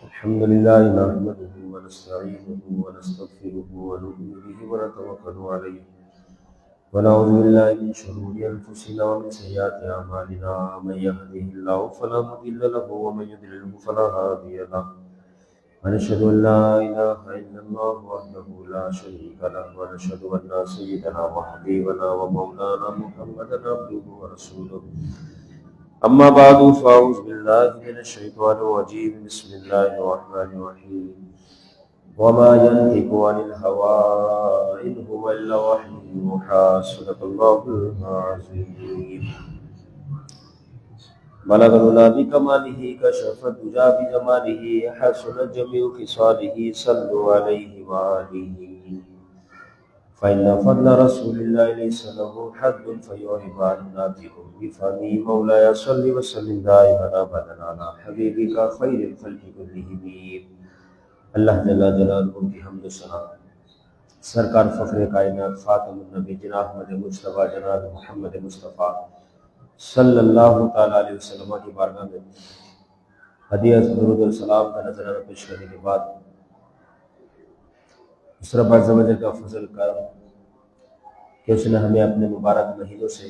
الحمد لله نحمده ونستعينه ونستغفره ونؤمن به ونتوكل عليه ونعوذ بالله من شرور أنفسنا ومن سيئات أعمالنا من يهده الله فلا مضل له ومن يضلله فلا هادي له ونشهد أن لا إله إلا الله وحده لا شريك له ونشهد أن سيدنا وحبيبنا ومولانا محمدا عبده ورسوله أما بعد فأعوذ بالله من الشيطان الرجيم بسم الله الرحمن الرحيم وما ينطق عن الهوى إن هو إلا وحي يوحى صدق الله العظيم بلغ العلا بكماله كشف الدجى بجماله حسن جميع خصاله صلوا عليه وآله فإن فضل رسول الله ليس له حد فيعرب عن ناطق بفمه مولاي صل وسلم دائما أبدا على حبيبك خير الخلق كلهم اللہ جل جلالہ کی حمد و ثنا سرکار فخر کائنات خاتم النبی جناب احمد مصطفیٰ جناب محمد مصطفیٰ صلی اللہ تعالیٰ علیہ وسلم کی بارگاہ میں ہدیہ درود السلام کا نذرانہ پیش کرنے کے بعد اس رب عز و جل کا فضل کرم کہ اس نے ہمیں اپنے مبارک مہینوں سے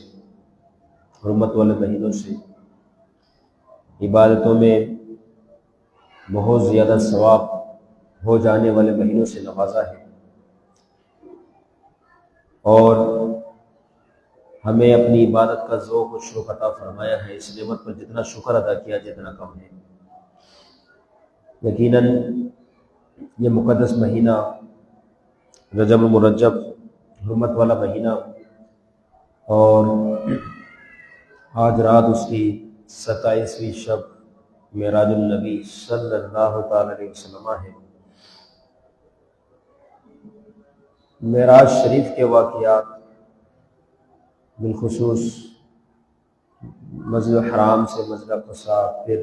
حرمت والے مہینوں سے عبادتوں میں بہت زیادہ ثواب ہو جانے والے مہینوں سے نوازا ہے اور ہمیں اپنی عبادت کا ذوق و شوق عطا فرمایا ہے۔ اس نعمت پر جتنا شکر ادا کیا جتنا کم ہے۔ یقیناً یہ مقدس مہینہ رجب المرجب حرمت والا مہینہ اور آج رات اس کی 27ویں شب معراج النبی صلی اللہ تعالی علیہ وسلم ہے۔ معراج شریف کے واقعات بالخصوص مسجد حرام سے مسجد اقصی، پھر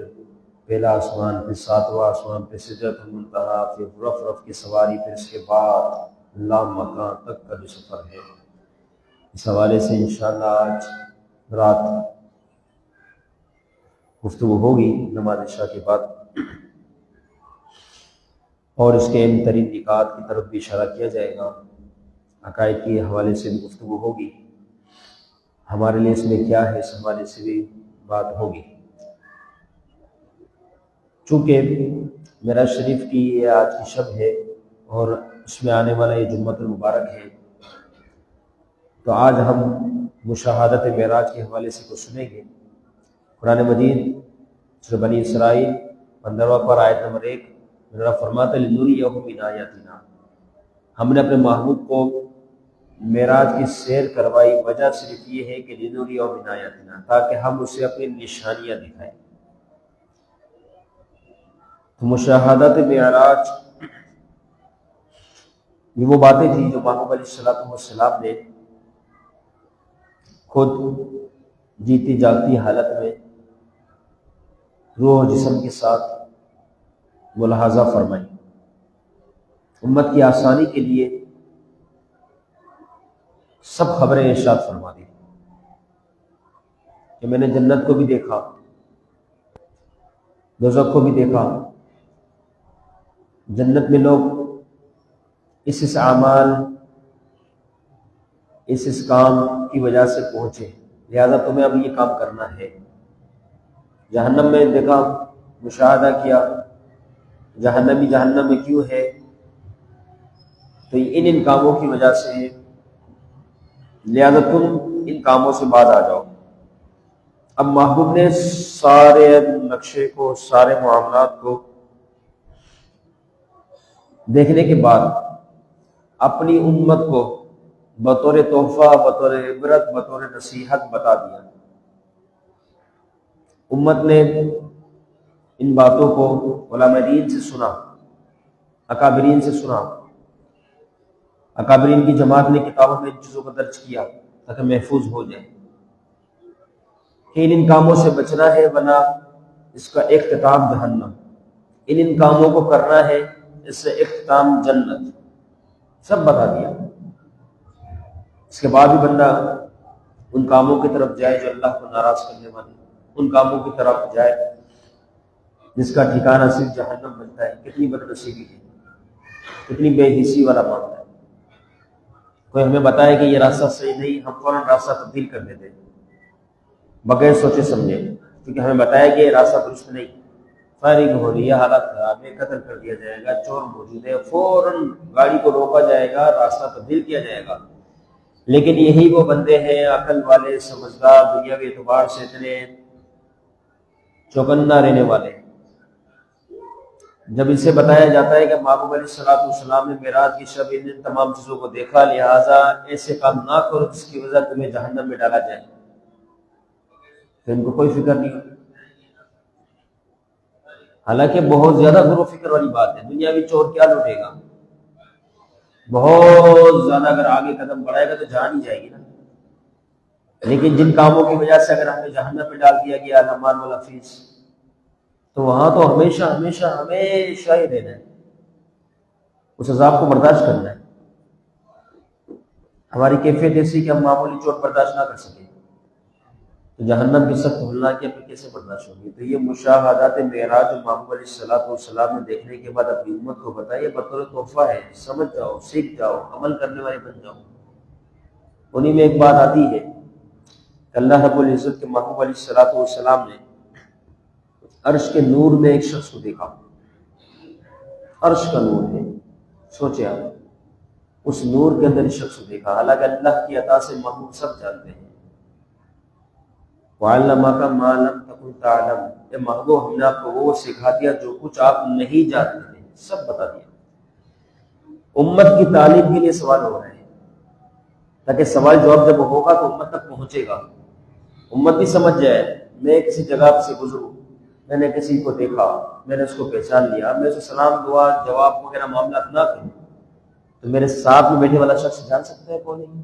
پہلا آسمان، پھر 7واں آسمان، پھر سدرۃ المنتہا، پھر رف کی سواری، پھر اس کے بعد لام مکان تک کا جو سفر ہے، اس حوالے سے انشاءاللہ آج رات گفتگو ہوگی نماز عشاء کے بعد، اور اس کے اہم ترین نکات کی طرف بھی اشارہ کیا جائے گا۔ عقائد کے حوالے سے بھی گفتگو ہوگی، ہمارے لیے اس میں کیا ہے اس حوالے سے بھی بات ہوگی۔ چونکہ معراج شریف کی یہ آج کی شب ہے اور اس میں آنے والا یہ جمعۃ المبارک ہے، تو آج ہم مشاہدت معراج کے حوالے سے کچھ سنیں گے۔ قرآن مجید سورہ بنی اسرائیل 15واں پر آیت نمبر 1 میرا فرماتا ہے لِنُرِيَهُ مِنْ آیَاتِنَا، ہم نے اپنے محبوب کو معراج کی سیر کروائی، وجہ صرف یہ ہے کہ لِنُرِيَهُ مِنْ آیَاتِنَا، تاکہ ہم اسے اپنی نشانیاں دکھائیں۔ تو مشاہدت معراج یہ وہ باتیں تھیں جو محبوب علیہ السلام نے خود جیتی جاگتی حالت میں روح و جسم کے ساتھ ملاحظہ فرمائی، امت کی آسانی کے لیے سب خبریں ارشاد فرما دی کہ میں نے جنت کو بھی دیکھا، دوزخ کو بھی دیکھا، جنت میں لوگ اس اعمال اس کام کی وجہ سے پہنچے، لہذا تمہیں اب یہ کام کرنا ہے۔ جہنم میں دیکھا، مشاہدہ کیا، جہنمی جہنم میں کیوں ہے، تو ان کاموں کی وجہ سے ہے، لہذا تم ان کاموں سے بعد آ جاؤ۔ اب محبوب نے سارے نقشے کو، سارے معاملات کو دیکھنے کے بعد اپنی امت کو بطور تحفہ، بطور عبرت، بطور نصیحت بتا دیا۔ امت نے ان باتوں کو علماء دین سے سنا، اکابرین سے سنا، اکابرین کی جماعت نے کتابوں میں ان چیزوں کو درج کیا تاکہ محفوظ ہو جائے کہ ان کاموں سے بچنا ہے، ورنہ اس کا اختتام جہنم، ان کاموں کو کرنا ہے، اس سے اختتام جنت، سب بتا دیا۔ اس کے بعد بھی بندہ ان کاموں کی طرف جائے جو اللہ کو ناراض کرنے والے، ان کاموں کی طرف جائے جس کا ٹھکانہ صرف جہنم بنتا ہے. کتنی بدنصیبی ہے، کتنی بے حسی والا معاملہ ہے. کوئی ہمیں بتائے کہ یہ راستہ صحیح نہیں، ہم فوراً راستہ تبدیل کر دیتے ہیں بغیر سوچے سمجھے، کیونکہ ہمیں بتایا کہ یہ راستہ درست نہیں، فائرنگ ہو رہی ہے، حالات خراب ہے، قتل کر دیا جائے گا، چور موجود ہے، فوراً گاڑی کو روکا جائے گا، راستہ تبدیل کیا جائے گا. لیکن یہی وہ بندے ہیں عقل والے، سمجھدار، دنیاوی اعتبار سے اتنے چوکنا رہنے والے. جب اسے بتایا جاتا ہے کہ محبوب علیہ السلام نے معراج کی شب ان تمام چیزوں کو دیکھا، لہٰذا ایسے کام نہ کرو جس کی وجہ تمہیں جہنم میں ڈالا جائے، تو ان کو کوئی فکر نہیں ہوتی. حالانکہ بہت زیادہ غور و فکر والی بات ہے. دنیاوی چور کیا لوٹے گا؟ بہت زیادہ اگر آگے قدم بڑھائے گا تو جان ہی جائے گی نا. لیکن جن کاموں کی وجہ سے اگر ہمیں جہنم میں ڈال دیا گیا، الامان والافیس، تو وہاں تو ہمیشہ ہمیشہ ہمیشہ ہی رہنا ہے، اس عذاب کو برداشت کرنا ہے. ہماری کیفیت ایسی کہ ہم معمولی چوٹ برداشت نہ کر سکیں تو جہنم کی سخت ہولناکیاں پھر کیسے برداشت ہوگی؟ تو یہ مشاہدات معراج محمد علیہ السلام نے دیکھنے کے بعد اپنی امت کو بتایا، بطور تحفہ ہے، سمجھ جاؤ، سیکھ جاؤ، عمل کرنے والے بن جاؤ. انہی میں ایک بات آتی ہے کہ اللہ رب العزت کے محبوب علیہ السلام نے عرش کے نور میں ایک شخص کو دیکھا. عرش کا نور ہے، سوچے آپ، اس نور کے اندر اس شخص کو دیکھا. حالانکہ اللہ کی عطا سے محبوب سب جانتے ہیں. وَعَلَّمَكَ مَا لَمْ تَكُنْ تَعْلَمُ، اے محبوب ہم نے آپ کو وہ سکھا دیا جو کچھ آپ نہیں جانتے تھے، سب بتا دیا. امت کی تعلیم کے لیے سوال ہو رہے ہیں تاکہ سوال جواب جب ہوگا تو امت تک پہنچے گا، امت بھی سمجھ جائے. میں کسی جگہ سے گزروں، میں نے کسی کو دیکھا، میں نے اس کو پہچان لیا، میں اسے سلام دعا جواب وغیرہ معاملات نہ کروں تو میرے ساتھ میں بیٹھے والا شخص جان سکتا ہے کون ہے؟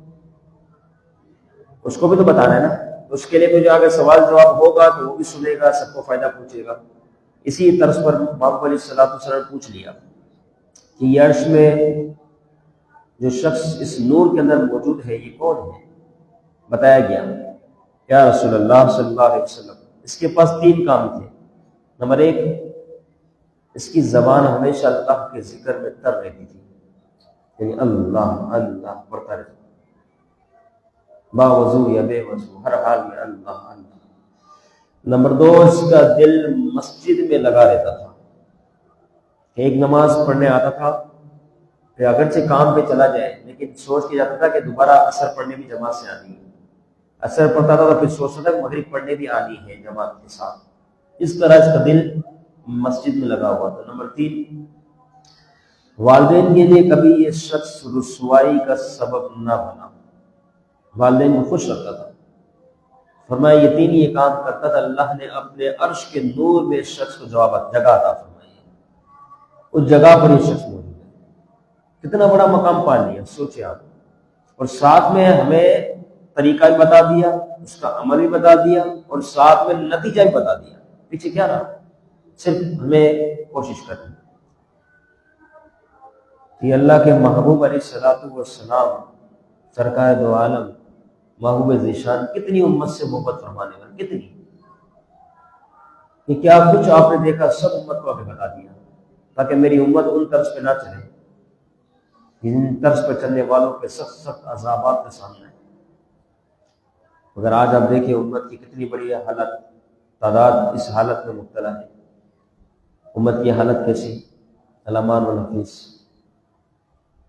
اس کو بھی تو بتانا ہے نا. اس کے لیے تو جو اگر سوال جواب ہوگا تو وہ بھی سنے گا، سب کو فائدہ پہنچے گا. اسی طرز پر محمد علیہ السلام پوچھ لیا کہ یہ عرش میں جو شخص اس نور کے اندر موجود ہے یہ کون ہے؟ بتایا گیا، یا رسول اللہ صلی اللہ علیہ وسلم اس کے پاس 3 کام تھے. نمبر 1، اس کی زبان ہمیشہ اللہ کے ذکر میں تر رہتی تھی، یعنی اللہ اللہ پڑھتا رہتا، با وضو یا بے وضو، ہر حال میں اللہ اللہ. نمبر 2، اس کا دل مسجد میں لگا رہتا تھا. ایک نماز پڑھنے آتا تھا، پھر اگرچہ کام پہ چلا جائے لیکن سوچ کے جاتا تھا کہ دوبارہ عصر پڑھنے بھی جماعت سے آنی ہے. عصر پڑھتا تھا تو پھر سوچتا تھا کہ مغرب پڑھنے بھی آنی ہے جماعت کے ساتھ. اس طرح اس کا دل مسجد میں لگا ہوا تھا. نمبر 3، والدین کے لیے کبھی یہ شخص رسوائی کا سبب نہ بنا، والدین کو خوش رکھتا تھا. فرمایا یہ 3 یہ کام کرتا تھا، اللہ نے اپنے عرش کے نور میں اس شخص کو جگہ عطا فرمائی. اس جگہ پر یہ شخص موجود ہے. کتنا بڑا مقام پا لیا، سوچے آپ. اور ساتھ میں ہمیں طریقہ بھی بتا دیا، اس کا عمل بھی بتا دیا، اور ساتھ میں نتیجہ بھی بتا دیا. پیچھے کیا رہا؟ صرف ہمیں کوشش کرنی. یہ اللہ کے محبوب علیہ السلام سرکار دو عالم محبوب ذیشان کتنی امت سے محبت فرمانے والے، کتنی کہ کیا کچھ آپ نے دیکھا سب امت کو آپ نے بتا دیا تاکہ میری امت ان طرز پہ نہ چلے جن طرز پہ چلنے والوں کے سخت سخت عذابات کے سامنے. مگر آج آپ دیکھیں امت کی کتنی بڑی حالت، تعداد اس حالت میں مبتلا ہے. امت کی حالت کیسی؟ الامان والنفیس.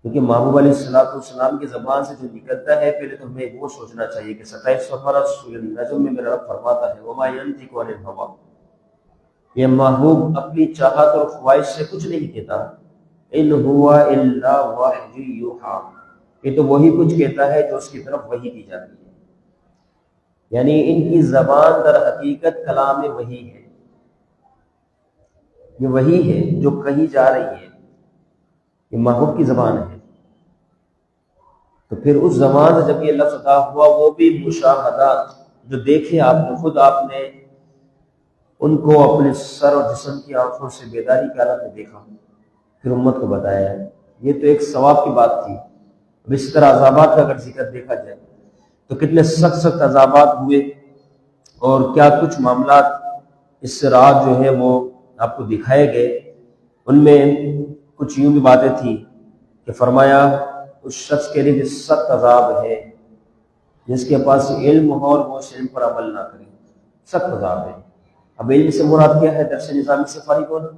کیونکہ محبوب علیہ السلام کی زبان سے جو نکلتا ہے پہلے تو ہمیں وہ سوچنا چاہیے کہ 27 صفحہ سورۃ النجم میں میرا رب فرماتا ہے وما ينطق عن الهوى، یہ محبوب اپنی چاہت اور خواہش سے کچھ نہیں کہتا، ان هو الا وحی یوحی، یہ تو وہی کچھ کہتا ہے جو اس کی طرف وحی کی جاتی ہے. یعنی ان کی زبان در حقیقت کلام وحی ہے، یہ وحی ہے جو کہی جا رہی ہے، یہ محبوب کی زبان ہے. تو پھر اس زبان سے جب یہ لفظ عطا ہوا وہ بھی مشاہدات جو دیکھے آپ نے، خود آپ نے ان کو اپنے سر اور جسم کی آنکھوں سے بیداری کی حالت میں دیکھا، پھر امت کو بتایا. یہ تو ایک ثواب کی بات تھی. اب اس طرح عذابات کا اگر ذکر دیکھا جائے تو کتنے سخت سخت عذابات ہوئے اور کیا کچھ معاملات اس سے رات جو ہے وہ آپ کو دکھائے گئے، ان میں کچھ یوں بھی باتیں تھیں کہ فرمایا اس شخص کے لیے سخت عذاب ہے جس کے پاس علم ہو اور وہ اس علم پر عمل نہ کرے، سخت عذاب ہے۔ اب علم سے مراد کیا ہے؟ درس نظامی سے فارغ ہونا۔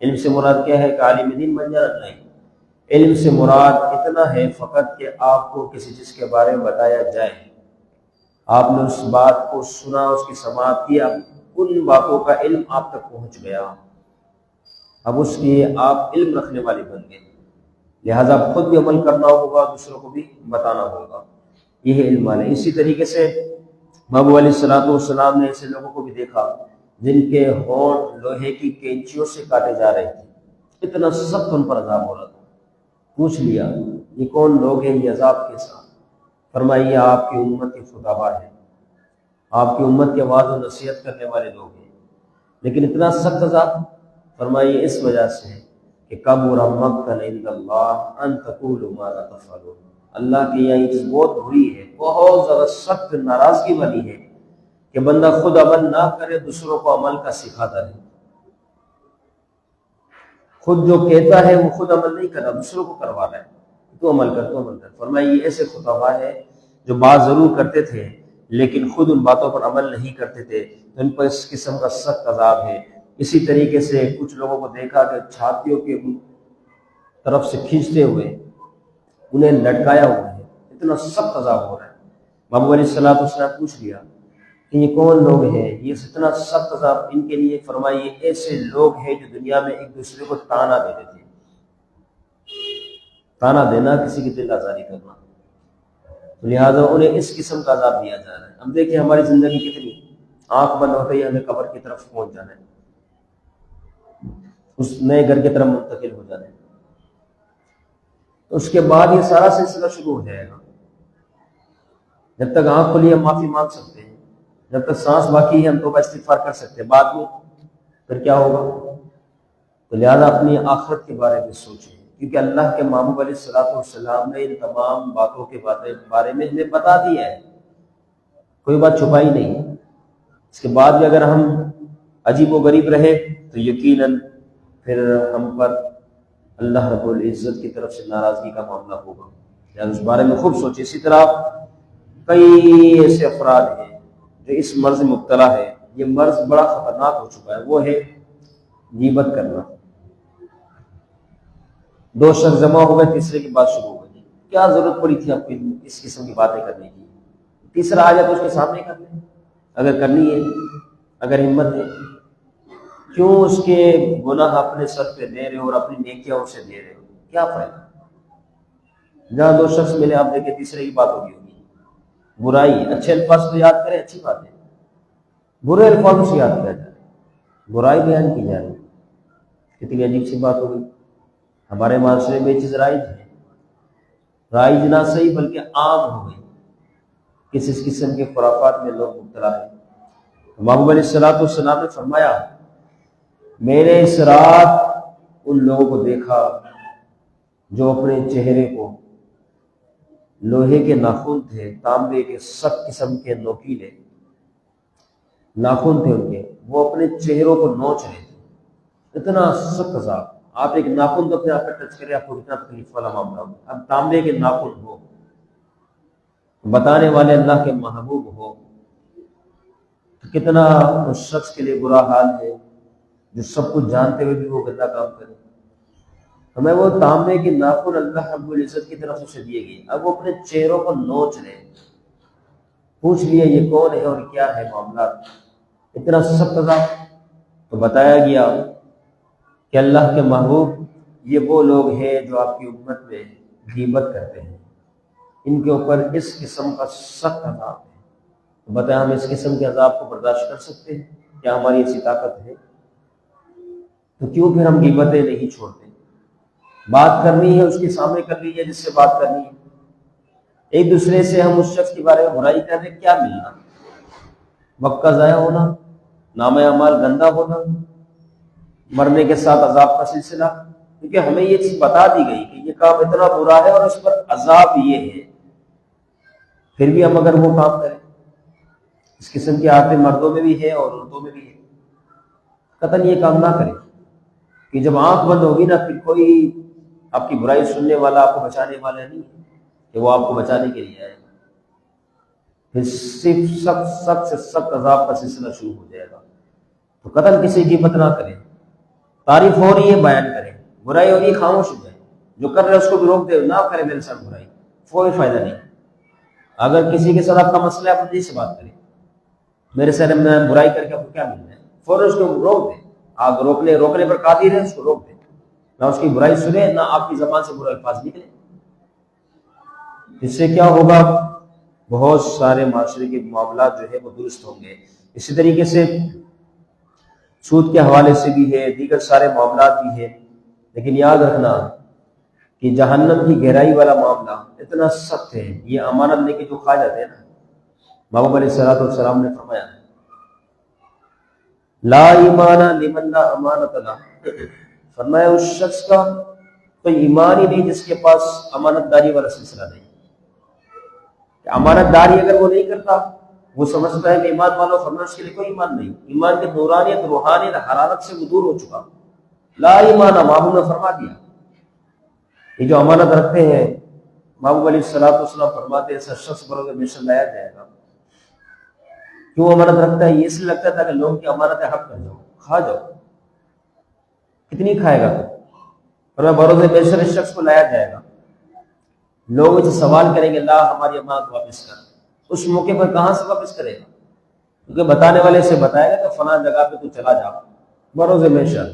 علم سے مراد کیا ہے کہ عالم دین بن جانا؟ نہیں، علم سے مراد اتنا ہے فقط کہ آپ کو کسی چیز کے بارے میں بتایا جائے، آپ نے اس بات کو سنا، اس کی سماعت کی، اب ان باتوں کا علم آپ تک پہنچ گیا، اب اس کی آپ علم رکھنے والے بن گئے، لہذا خود بھی عمل کرنا ہوگا، دوسروں کو بھی بتانا ہوگا، یہ علم والے۔ اسی طریقے سے محبوب علیہ السلام نے ایسے لوگوں کو بھی دیکھا جن کے ہونٹ لوہے کی کینچیوں سے کاٹے جا رہے تھے، اتنا سخت ان پر عذاب ہو رہا تھا۔ پوچھ لیا یہ کون لوگ ہیں، یہ عذاب کیسا؟ فرمائیے آپ کی امت کے خطباء ہیں، آپ کی امت کے وعظ و نصیحت کرنے والے لوگ ہیں، لیکن اتنا سخت عذاب؟ فرمائیے اس وجہ سے کہ کبر مقتا عند اللہ ان تقولوا ما لا تفعلون، اللہ کے یہاں یہ چیز بہت بری ہے، بہت زیادہ سخت ناراضگی والی ہے کہ بندہ خود عمل نہ کرے، دوسروں کو عمل کا سکھاتا رہے، خود جو کہتا ہے وہ خود عمل نہیں کرا، دوسروں کو کروا رہا ہے، تو عمل کر، تو عمل کر۔ فرمایا یہ ایسے خطباء ہیں جو بات ضرور کرتے تھے لیکن خود ان باتوں پر عمل نہیں کرتے تھے، تو ان پر اس قسم کا سخت عذاب ہے۔ اسی طریقے سے کچھ لوگوں کو دیکھا کہ چھاتیوں کی طرف سے کھینچتے ہوئے انہیں لٹکایا ہوا ہے، اتنا سخت عذاب ہو رہا ہے۔ محبوب علیہ السلام پوچھ لیا کہ یہ کون لوگ ہیں، یہ اتنا سخت عذاب ان کے لیے؟ فرمائیے ایسے لوگ ہیں جو دنیا میں ایک دوسرے کو تانا دیتے تھے، تانا دینا، کسی کی دل آزاری کرنا، لہٰذا انہیں اس قسم کا عذاب دیا جا رہا ہے۔ ہم دیکھیں ہماری زندگی کتنی، آنکھ بند ہوتے ہی ہمیں قبر کی طرف پہنچ جانا ہے، اس نئے گھر کی طرف منتقل ہو جانا ہے، تو اس کے بعد یہ سارا سلسلہ شروع ہو جائے گا۔ جب تک آنکھ کھلی ہم معافی مانگ سکتے ہیں، جب تک سانس باقی ہے ہم توبہ استغفار کر سکتے ہیں، بعد میں پھر کیا ہوگا؟ تو لہٰذا اپنی آخرت کے بارے میں سوچیں، کیونکہ اللہ کے محبوب علیہ السلام نے ان تمام باتوں کے بارے میں ہمیں بتا دیا ہے، کوئی بات چھپائی نہیں ہے۔ اس کے بعد بھی اگر ہم عجیب و غریب رہے تو یقیناً پھر ہم پر اللہ رب العزت کی طرف سے ناراضگی کا معاملہ ہوگا، یعنی اس بارے میں خوب سوچیں۔ اسی طرح کئی ایسے افراد ہیں جو اس مرض میں مبتلا ہے، یہ مرض بڑا خطرناک ہو چکا ہے، وہ ہے غیبت کرنا۔ دو شخص جمع ہو گئے، تیسرے کی بات شروع ہو گئی، کیا ضرورت پڑی تھی آپ کو اس قسم کی باتیں کرنے کی؟ تیسرا آ جائے تو اس کے سامنے کر لیں، اگر کرنی ہے، اگر ہمت ہے، کیوں اس کے گناہ اپنے سر پہ دے رہے ہو اور اپنی نیکیاں اسے دے رہے ہو؟ کیا فائدہ؟ جہاں دو شخص ملے آپ دیکھیں تیسرے کی بات ہوگی، برائی، اچھے الفاظ تو یاد کریں، اچھی بات ہے، برے الفاظوں سے یاد کیا جائے، برائی بیان کی جائے، کتنی عجیب سی بات ہو گئی۔ ہمارے معاشرے میں یہ چیز رائج ہے، رائج نہ صحیح بلکہ عام ہو گئی، کس قسم کے خرافات میں لوگ مبتلا ہیں۔ محبوب علیہ السلام نے فرمایا میں نے اس رات ان لوگوں کو دیکھا جو اپنے چہرے کو، لوہے کے ناخن تھے، تانبے کے سخت قسم کے نوکیلے ناخن تھے ان کے، وہ اپنے چہروں کو نوچ رہے تھے، اتنا سخت عذاب۔ آپ ایک ناخن تو اپنے آپ پہ ٹچ کریں، آپ کو اتنا تکلیف والا معاملہ ہوگا، اب تانبے کے ناخن ہو، بتانے والے اللہ کے محبوب ہو، تو کتنا اس شخص کے لیے برا حال ہے جو سب کچھ جانتے ہوئے بھی وہ گندا کام کرے۔ ہمیں وہ تانبے کی ناخن اللہ رب العزت کی طرف سے دیے گئے، اب وہ اپنے چہروں کو نوچ رہے ہیں۔ پوچھ لیے یہ کون ہے اور کیا ہے معاملات، اتنا سخت عذاب؟ تو بتایا گیا کہ اللہ کے محبوب یہ وہ لوگ ہیں جو آپ کی امت میں غیبت کرتے ہیں، ان کے اوپر اس قسم کا سخت عذاب ہے۔ تو بتایا ہم اس قسم کے عذاب کو برداشت کر سکتے ہیں؟ کیا ہماری ایسی طاقت ہے؟ تو کیوں پھر ہم غیبتیں نہیں چھوڑتے؟ بات کرنی ہے اس کے سامنے کر لیجیے جس سے بات کرنی ہے، ایک دوسرے سے ہم اس شخص کے بارے میں برائی کر رہے، کیا ملنا؟ وقت کا ضائع ہونا، نامہ اعمال گندا ہونا، مرنے کے ساتھ عذاب کا سلسلہ، کیونکہ ہمیں یہ چیز بتا دی گئی کہ یہ کام اتنا برا ہے اور اس پر عذاب یہ ہے، پھر بھی ہم اگر وہ کام کریں، اس قسم کی عادتیں مردوں میں بھی ہے اور عورتوں میں بھی ہے۔ قطعاً یہ کام نہ کریں کہ جب آنکھ بند ہوگی نا پھر کوئی آپ کی برائی سننے والا آپ کو بچانے والا نہیں ہے کہ وہ آپ کو بچانے کے لیے آئے گا، پھر صرف سخت سے سخت عذاب کا سلسلہ شروع ہو جائے گا۔ تو قتل کسی کی غیبت نہ کریں، تعریف ہو رہی ہے بیان کریں، برائی ہو رہی ہے خاموش ہو جائیں، جو کر رہے ہیں اس کو بھی روک دے، نہ کرے میرے ساتھ برائی، کوئی فائدہ نہیں۔ اگر کسی کے ساتھ آپ کا مسئلہ ہے، آپ جی سے بات کریں، میرے ساتھ میں برائی کر کے آپ کو کیا ملنا ہے، فوراً اس کو روک دیں۔ آپ روکنے پر قادر ہیں، اس کو روک دیں، نہ اس کی برائی سنے نہ آپ کی زبان سے برے الفاظ نکلے۔ اس سے کیا ہوگا، بہت سارے معاشرے کے معاملات جو ہے وہ درست ہوں گے۔ اسی طریقے سے سود کے حوالے سے بھی ہے، دیگر سارے معاملات بھی ہیں، لیکن یاد رکھنا کہ جہنم کی گہرائی والا معاملہ اتنا سخت ہے۔ یہ امانت لے کے جو کھا جاتے ہیں نا، محبوب علیہ الصلوۃ والسلام نے فرمایا لا ایمان لمن لا امانت له، فرمایا اس شخص کا کوئی ایمان ہی نہیں جس کے پاس امانت داری والا سلسلہ نہیں۔ امانت داری اگر وہ نہیں کرتا، وہ سمجھتا ہے کہ ایمان والوں، فرمایا اس کے لیے کوئی ایمان نہیں۔ ایمان کے نورانیت، روحانیت، حرارت سے وہ دور ہو چکا۔ لا ایمان، محبوب نے فرما دیا۔ یہ جو امانت رکھتے ہیں، محبوب علیہ الصلوۃ والسلام فرماتے ہیں ایسا شخص پر اگر میشن لایا جائے گا۔ کیوں امانت رکھتا ہے؟ یہ اس لیے لگتا تھا کہ لوگوں کی امانت حق کر جاؤ، کھا جاؤ، کتنی کھائے گا تو؟ فرمایا بروز محشر اس شخص کو لایا جائے گا، لوگ اسے سوال کریں گے لا ہماری امانت واپس کر۔ اس موقع پر کہاں سے واپس کرے گا؟ کیونکہ بتانے والے سے بتائے گا کہ فلاں جگہ پہ تو چلا جا، بروز محشر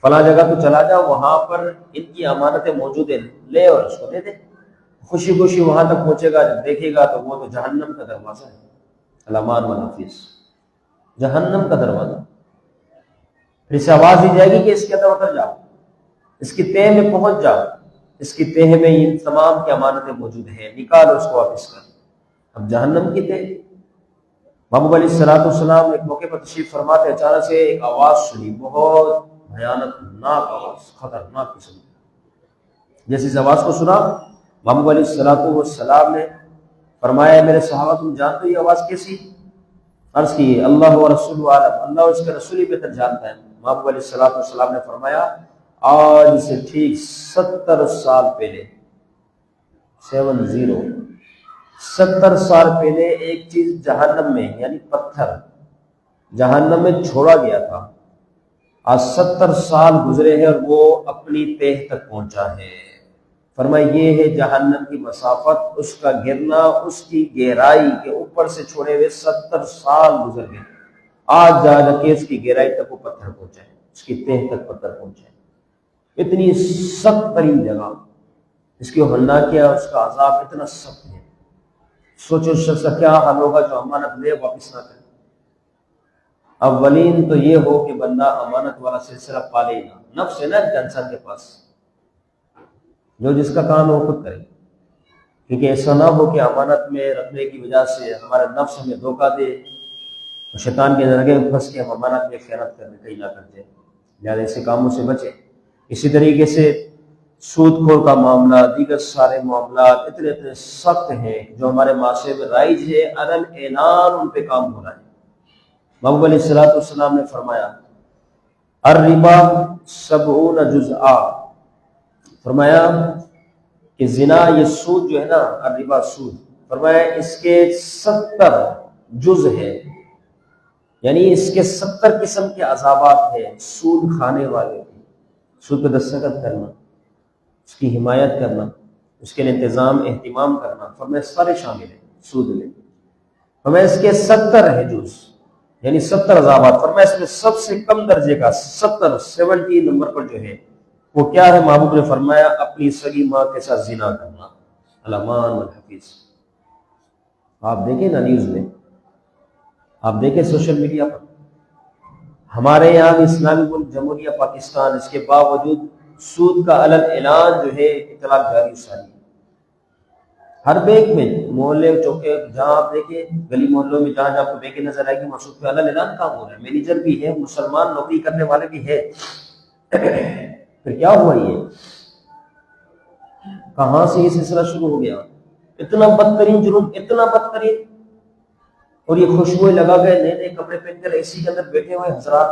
فلاں جگہ تو چلا جا، وہاں پر ان کی امانتیں موجود ہیں، لے اور اس کو دے دے۔ خوشی خوشی وہاں تک پہنچے گا، جب دیکھے گا تو وہ تو جہنم کا دروازہ ہے، الامان والنفیس، جہنم کا دروازہ۔ پھر اسے آواز دی جائے گی کہ اس کے اندر اتر جاؤ، اس کی تہ میں پہنچ جاؤ، اس کی تہ میں ان تمام کی امانتیں موجود ہیں، نکال اس کو واپس کر۔ اب جہنم کی تہ، محبوب علیہ الصلوۃ والسلام ایک موقع پر تشریف فرماتے، اچانک سے ایک آواز سنی، بہت بھیانک ناک آواز، خطرناک قسم کی۔ جیسے اس آواز کو سنا، محبوب علیہ الصلوۃ والسلام نے فرمایا میرے صحابہ تم جانتے ہو یہ آواز کیسی؟ عرض کی اللہ و رسول عالم، اللہ اور اس کے رسول ہی بہتر جانتا ہے۔ محبوب علیہ الصلوۃ والسلام نے فرمایا آج سے ٹھیک 70 سال پہلے، 70 سال پہلے ایک چیز جہنم میں، یعنی پتھر جہنم میں چھوڑا گیا تھا، آج 70 سال گزرے ہیں اور وہ اپنی تہ تک پہنچا ہے۔ فرمایا یہ ہے جہنم کی مسافت، اس کا گرنا، اس کی گہرائی کے اوپر سے چھوڑے ہوئے 70 سال گزر گئے، آج جا کے اس کی گہرائی تک وہ پتھر پہنچا ہے، اس کی تہ تک پتھر پہنچا ہے۔ اتنی سخت ترین جگہ، اس کی ہولناکیہ، اس کا عذاب اتنا سخت ہے۔ سوچو اس شخص کا کیا حال ہوگا جو امانت لے واپس نہ کرے۔ اولین تو یہ ہو کہ بندہ امانت والا سلسلہ پالے ہی نہ، نفس ہے نا انسان کے پاس، جو جس کا کام وہ خود کرے، کیونکہ ایسا نہ ہو کہ امانت میں رکھنے کی وجہ سے ہمارا نفس ہمیں دھوکہ دے اور شیطان کے نرگے میں پھنس کے ہم امانت میں خیانت کرنے کہیں نہ کرتے، لہٰذا ایسے کاموں سے بچیں۔ اسی طریقے سے سود خور کا معاملہ، دیگر سارے معاملات اتنے سخت ہیں جو ہمارے معاشرے میں رائج ہے، علن اعلان ان پہ کام ہو رہا ہے۔ محبوب علیہ الصلوۃ والسلام نے فرمایا الربا 70 جزءا، فرمایا کہ زنا، یہ سود جو ہے نا، الربا سود، فرمایا اس کے 70 جز ہے، یعنی اس کے 70 قسم کے عذابات ہیں سود کھانے والے کی۔ سود پہ دستخط کرنا، اس کی حمایت کرنا، اس کے لیے انتظام اہتمام کرنا، فرمایا سارے شامل ہیں سود میں۔ فرمایا اس کے 70 ہے جز، یعنی 70 عذابات۔ فرمایا اس میں سب سے کم درجے کا 70 نمبر پر جو ہے وہ کیا ہے؟ محبوب نے فرمایا اپنی سگی ماں کے ساتھ زنا کرنا، الامان والحفیظ۔ آپ دیکھیں نا نیوز میں، آپ دیکھیں سوشل میڈیا پر، ہمارے یہاں بھی اسلامی ملک جمہوریہ پاکستان، اس کے باوجود سود کا علن اعلان جو ہے اطلاق جاری ساری، ہر بیک میں، محلے چوکے جہاں آپ دیکھیں، گلی محلوں میں جہاں آپ کو بیکیں نظر آئے گی، مسعود پہ علن اعلان کام ہو رہا ہے، مینیجر بھی ہے، مسلمان نوکری کرنے والے بھی ہے۔ پھر کیا ہوا؟ یہ کہاں سے یہ سلسلہ شروع ہو گیا؟ اتنا بدترین جرم، اتنا بدترین، اور یہ خوشبوئیں لگا گئے، نئے نئے کپڑے پہن کر اے سی کے اندر بیٹھے ہوئے حضرات،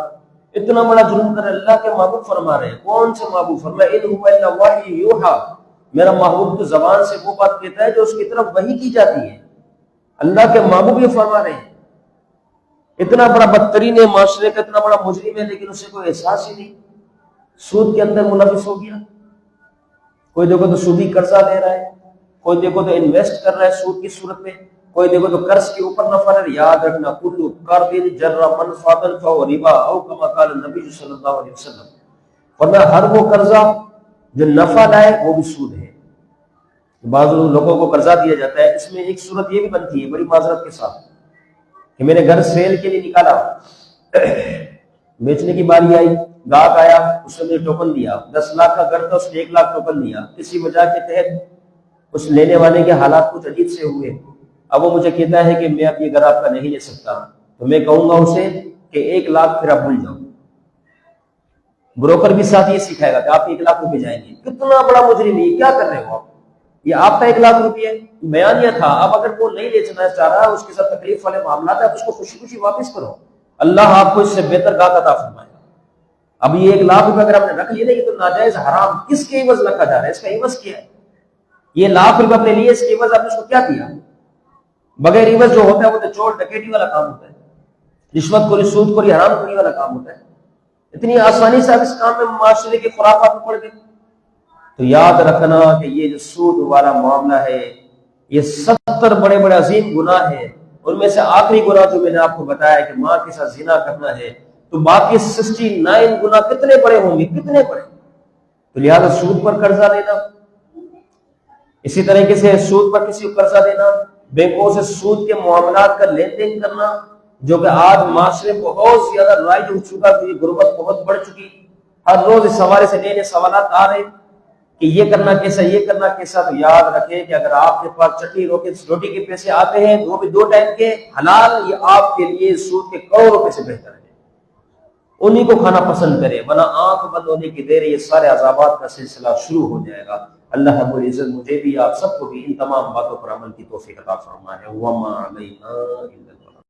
اتنا بڑا جرم کر اللہ کے محبوب فرما رہے ہیں. کون سے محبوب؟ فرمایا ان هو الا وحی یوحی، میرا محبوب تو زبان سے وہ بات کہتا ہے جو اس کی طرف وحی کی جاتی ہے. اللہ کے محبوب یہ فرما رہے ہیں. اتنا بڑا بدترین ہے معاشرے کا، اتنا بڑا مجرم ہے، لیکن اسے کوئی احساس ہی نہیں. سود کے اندر ملوث ہو گیا. کوئی دیکھو تو سودی قرضہ دے رہا ہے، کوئی دیکھو تو انویسٹ کر رہا ہے سود کی صورت میں، کوئی دیکھو تو قرض کے اوپر نفع ہے. یاد رکھنا کل قرض جر منفعۃ فهو ربا او کما قال النبی صلی اللہ علیہ وسلم. ورنہ ہر وہ قرضہ جو نفع لائے وہ بھی سود ہے. بعض لوگوں کو قرضہ دیا جاتا ہے، اس میں ایک صورت یہ بھی بنتی ہے بڑی معذرت کے ساتھ کہ میں نے گھر سیل کے لیے نکالا، بیچنے کی باری آئی، گاہک آیا، اس نے مجھے ٹوکن دیا، 10 لاکھ کا گھر تھا، اس نے 1 لاکھ ٹوکن دیا. کسی وجہ کے تحت اس لینے والے کے حالات کچھ عجیب سے ہوئے. اب وہ مجھے کہتا ہے کہ میں اب یہ گھر آپ کا نہیں لے سکتا، تو میں کہوں گا اسے کہ 1 لاکھ پھر آپ بھول جاؤ. بروکر بھی ساتھ یہ سکھائے گا کہ آپ 1 لاکھ روپے جائیں گے. کتنا بڑا مجرم ہے، کیا کر رہے ہو آپ؟ یہ آپ کا 1 لاکھ روپے بیانیہ تھا. اب اگر وہ نہیں لینا چاہ رہا، اس کے ساتھ تکلیف والے معاملات ہیں، آپ اس کو خوشی خوشی واپس کرو. اللہ آپ کو اس سے بہتر گاہک عطا فرمائے. اب یہ 1 لاکھ روپے اگر آپ نے رکھ لیے نا، یہ تو ناجائز حرام کس کے عوض رکھا جا رہا ہے؟ اس کا عوض کیا ہے؟ یہ 1 لاکھ روپے اپنے لیے، اس کے عوض آپ نے اس کو کیا دیا؟ بغیر عوض جو ہوتا ہے وہ تو چور ڈکیٹی والا کام ہوتا ہے، رشوت خوری سود خوری حرام خوری والا کام ہوتا ہے. اتنی آسانی سے آپ اس کام میں معاشرے کے خرافات میں پڑ گئے. تو یاد رکھنا کہ یہ جو سود والا معاملہ ہے، یہ 70 بڑے بڑے عظیم گناہ ہیں. ان میں سے آخری گناہ جو میں نے آپ کو بتایا کہ ماں کے ساتھ زنا کرنا ہے، تو باقی 69 گناہ کتنے بڑے ہوں گے، کتنے بڑے. تو لہٰذا سود پر قرضہ لینا، اسی طریقے سے سود پر کسی کو قرضہ دینا، بینکوں سے سود کے معاملات کا لین دین کرنا، جو کہ آج معاشرے کو بہت زیادہ رائج ہو چکا، کہ یہ غربت بہت بڑھ چکی. ہر روز اس حوالے سے نئے نئے سوالات آ رہے کہ یہ کرنا کیسا، یہ کرنا کیسا. تو یاد رکھیں کہ اگر آپ کے پاس چٹنی روٹی کے پیسے آتے ہیں، وہ بھی 2 ٹائم کے حلال، یہ آپ کے لیے سود کے کروڑوں روپے سے بہتر ہے. انہی کو کھانا پسند کرے، ورنہ آنکھ بند ہونے کی دیر یہ سارے عذابات کا سلسلہ شروع ہو جائے گا. اللہ رب العزت مجھے بھی آپ سب کو بھی ان تمام باتوں پر عمل کی توفیق عطا فرمائے. وما علینا الا